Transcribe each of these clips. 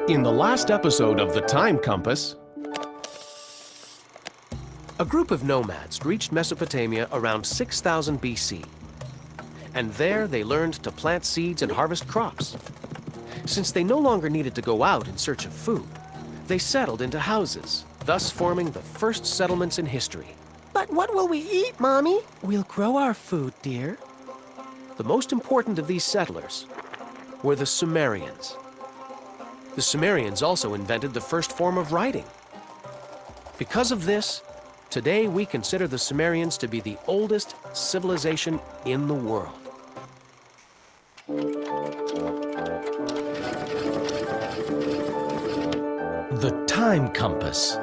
In the last episode of The Time Compass, a group of nomads reached Mesopotamia around 6000 BC. And there they learned to plant seeds and harvest crops. Since they no longer needed to go out in search of food, they settled into houses, thus forming the first settlements in history. But what will we eat, Mommy? We'll grow our food, dear. The most important of these settlers were the Sumerians. The Sumerians also invented the first form of writing. Because of this, today we consider the Sumerians to be the oldest civilization in the world. The Time Compass.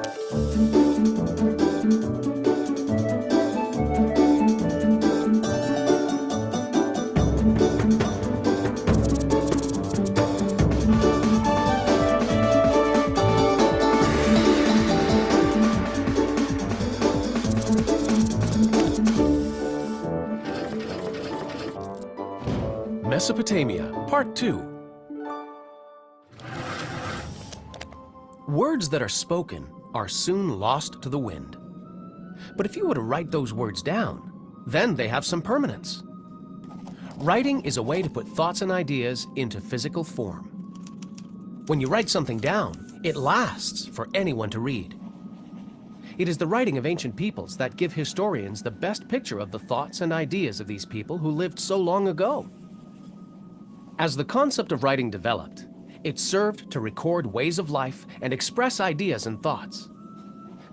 Mesopotamia, Part 2. Words that are spoken are soon lost to the wind. But if you were to write those words down, then they have some permanence. Writing is a way to put thoughts and ideas into physical form. When you write something down, it lasts for anyone to read. It is the writing of ancient peoples that give historians the best picture of the thoughts and ideas of these people who lived so long ago. As the concept of writing developed, it served to record ways of life and express ideas and thoughts.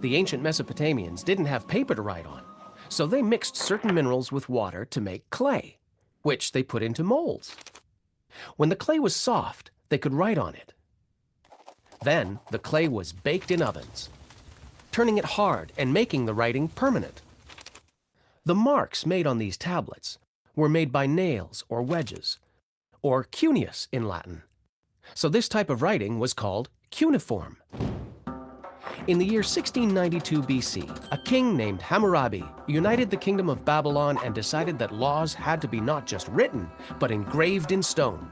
The ancient Mesopotamians didn't have paper to write on, so they mixed certain minerals with water to make clay, which they put into molds. When the clay was soft, they could write on it. Then the clay was baked in ovens, turning it hard and making the writing permanent. The marks made on these tablets were made by nails or wedges, or cuneus in Latin. So this type of writing was called cuneiform. In the year 1692 BC, a king named Hammurabi united the kingdom of Babylon and decided that laws had to be not just written, but engraved in stone.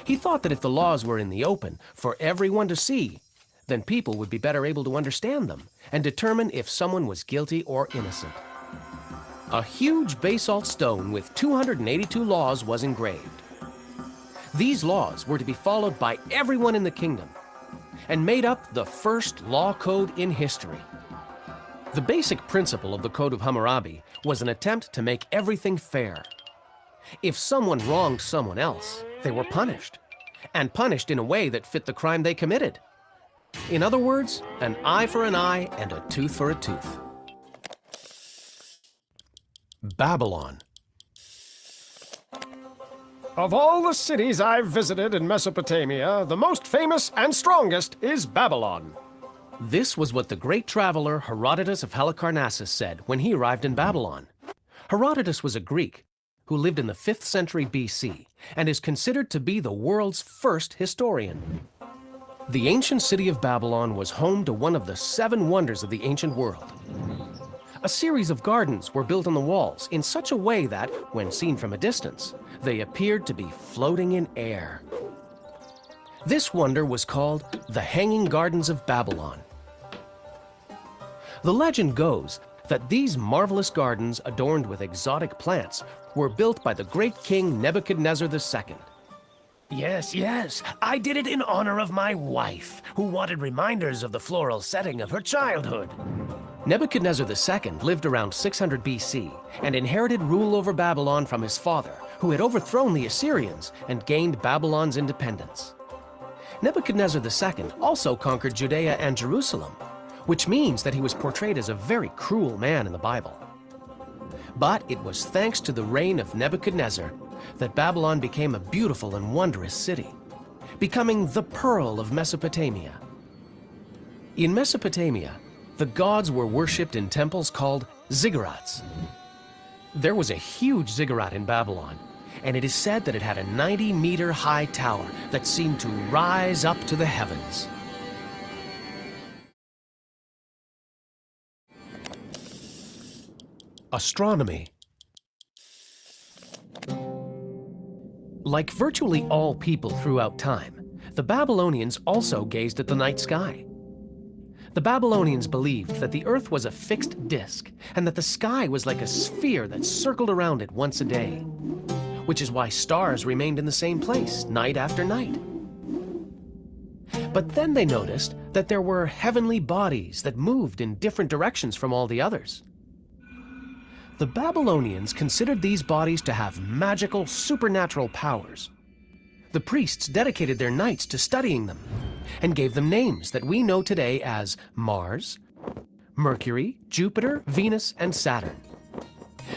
He thought that if the laws were in the open for everyone to see, then people would be better able to understand them and determine if someone was guilty or innocent. A huge basalt stone with 282 laws was engraved. These laws were to be followed by everyone in the kingdom and made up the first law code in history. The basic principle of the Code of Hammurabi was an attempt to make everything fair. If someone wronged someone else, they were punished, and punished in a way that fit the crime they committed. In other words, an eye for an eye and a tooth for a tooth. Babylon. Of all the cities I've visited in Mesopotamia, the most famous and strongest is Babylon. This was what the great traveler Herodotus of Halicarnassus said when he arrived in Babylon. Herodotus was a Greek who lived in the 5th century BC and is considered to be the world's first historian. The ancient city of Babylon was home to one of the 7 wonders of the ancient world. A series of gardens were built on the walls in such a way that, when seen from a distance, they appeared to be floating in air. This wonder was called the Hanging Gardens of Babylon. The legend goes that these marvelous gardens adorned with exotic plants were built by the great king Nebuchadnezzar II. Yes, I did it in honor of my wife, who wanted reminders of the floral setting of her childhood. Nebuchadnezzar II lived around 600 BC and inherited rule over Babylon from his father, who had overthrown the Assyrians and gained Babylon's independence. Nebuchadnezzar II also conquered Judea and Jerusalem, which means that he was portrayed as a very cruel man in the Bible. But it was thanks to the reign of Nebuchadnezzar that Babylon became a beautiful and wondrous city, becoming the Pearl of Mesopotamia. In Mesopotamia, the gods were worshipped in temples called ziggurats. There was a huge ziggurat in Babylon, and it is said that it had a 90-meter high tower that seemed to rise up to the heavens. Astronomy. Like virtually all people throughout time, The Babylonians also gazed at the night sky. The Babylonians believed that the earth was a fixed disk and that the sky was like a sphere that circled around it once a day, which is why stars remained in the same place night after night. But then they noticed that there were heavenly bodies that moved in different directions from all the others. The Babylonians considered these bodies to have magical, supernatural powers. The priests dedicated their nights to studying them and gave them names that we know today as Mars, Mercury, Jupiter, Venus, and Saturn.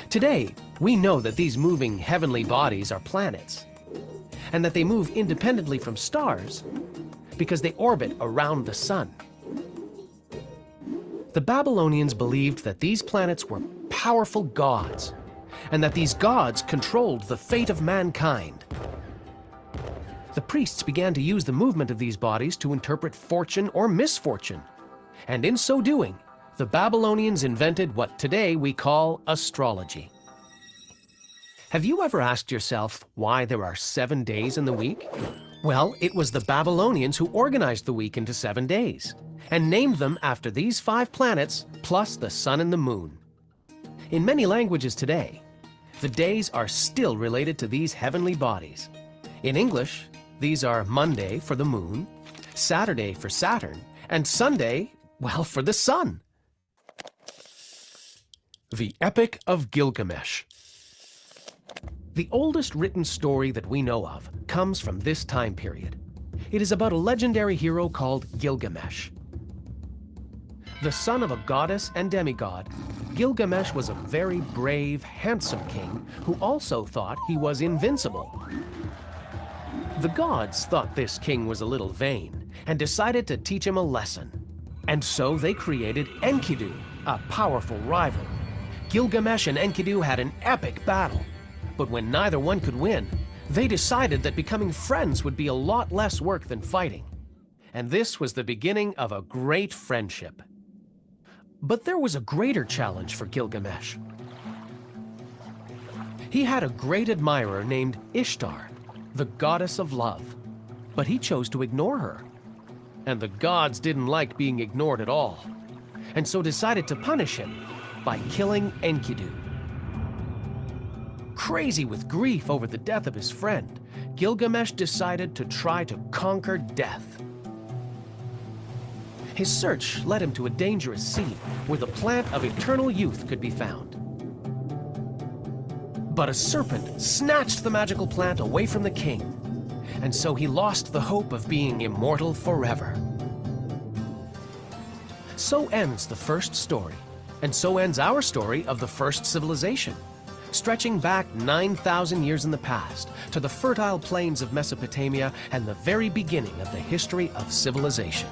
Today, we know that these moving heavenly bodies are planets, and that they move independently from stars because they orbit around the sun. The Babylonians believed that these planets were powerful gods, and that these gods controlled the fate of mankind. The priests began to use the movement of these bodies to interpret fortune or misfortune, and in so doing, the Babylonians invented what today we call astrology. Have you ever asked yourself why there are 7 days in the week? Well, it was the Babylonians who organized the week into 7 days and named them after these 5 planets plus the sun and the moon. In many languages today, the days are still related to these heavenly bodies. In English, these are Monday for the moon, Saturday for Saturn, and Sunday, well, for the sun. The Epic of Gilgamesh. The oldest written story that we know of comes from this time period. It is about a legendary hero called Gilgamesh. The son of a goddess and demigod, Gilgamesh was a very brave, handsome king who also thought he was invincible. The gods thought this king was a little vain and decided to teach him a lesson. And so they created Enkidu, a powerful rival. Gilgamesh and Enkidu had an epic battle, but when neither one could win, they decided that becoming friends would be a lot less work than fighting. And this was the beginning of a great friendship. But there was a greater challenge for Gilgamesh. He had a great admirer named Ishtar, the goddess of love, but he chose to ignore her. And the gods didn't like being ignored at all, and so decided to punish him by killing Enkidu. Crazy with grief over the death of his friend, Gilgamesh decided to try to conquer death. His search led him to a dangerous sea where the plant of eternal youth could be found. But a serpent snatched the magical plant away from the king, and so he lost the hope of being immortal forever. So ends the first story, and so ends our story of the first civilization, stretching back 9,000 years in the past to the fertile plains of Mesopotamia and the very beginning of the history of civilization.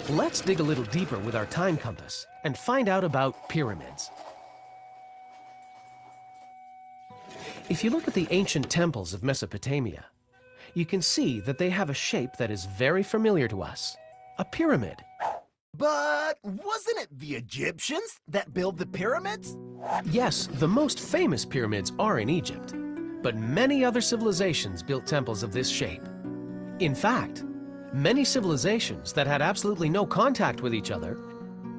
Let's dig a little deeper with our time compass and find out about pyramids. If you look at the ancient temples of Mesopotamia, you can see that they have a shape that is very familiar to us, a pyramid. But wasn't it the Egyptians that built the pyramids? Yes, the most famous pyramids are in Egypt, but many other civilizations built temples of this shape. In fact, many civilizations that had absolutely no contact with each other,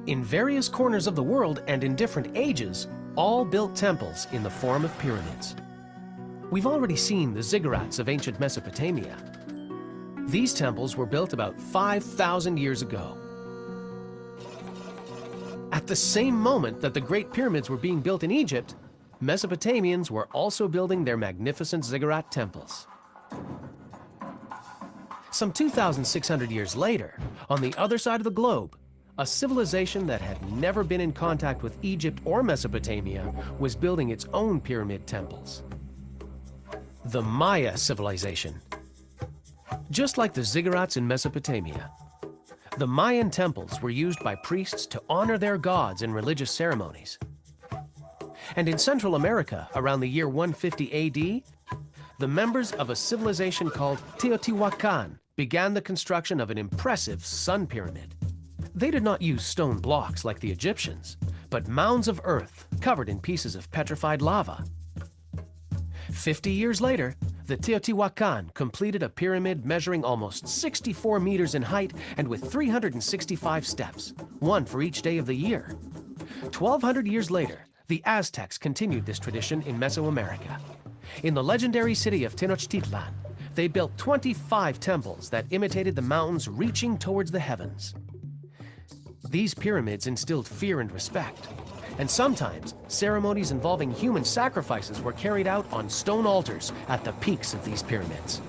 in various corners of the world and in different ages, all built temples in the form of pyramids. We've already seen the ziggurats of ancient Mesopotamia. These temples were built about 5,000 years ago. At the same moment that the Great Pyramids were being built in Egypt, Mesopotamians were also building their magnificent ziggurat temples. Some 2,600 years later, on the other side of the globe, a civilization that had never been in contact with Egypt or Mesopotamia was building its own pyramid temples. The Maya civilization. Just like the ziggurats in Mesopotamia, the Mayan temples were used by priests to honor their gods in religious ceremonies. And in Central America, around the year 150 AD, the members of a civilization called Teotihuacan began the construction of an impressive sun pyramid. They did not use stone blocks like the Egyptians, but mounds of earth covered in pieces of petrified lava. 50 years later, the Teotihuacan completed a pyramid measuring almost 64 meters in height and with 365 steps, one for each day of the year. 1,200 years later, the Aztecs continued this tradition in Mesoamerica. In the legendary city of Tenochtitlan, they built 25 temples that imitated the mountains reaching towards the heavens. These pyramids instilled fear and respect, and sometimes ceremonies involving human sacrifices were carried out on stone altars at the peaks of these pyramids.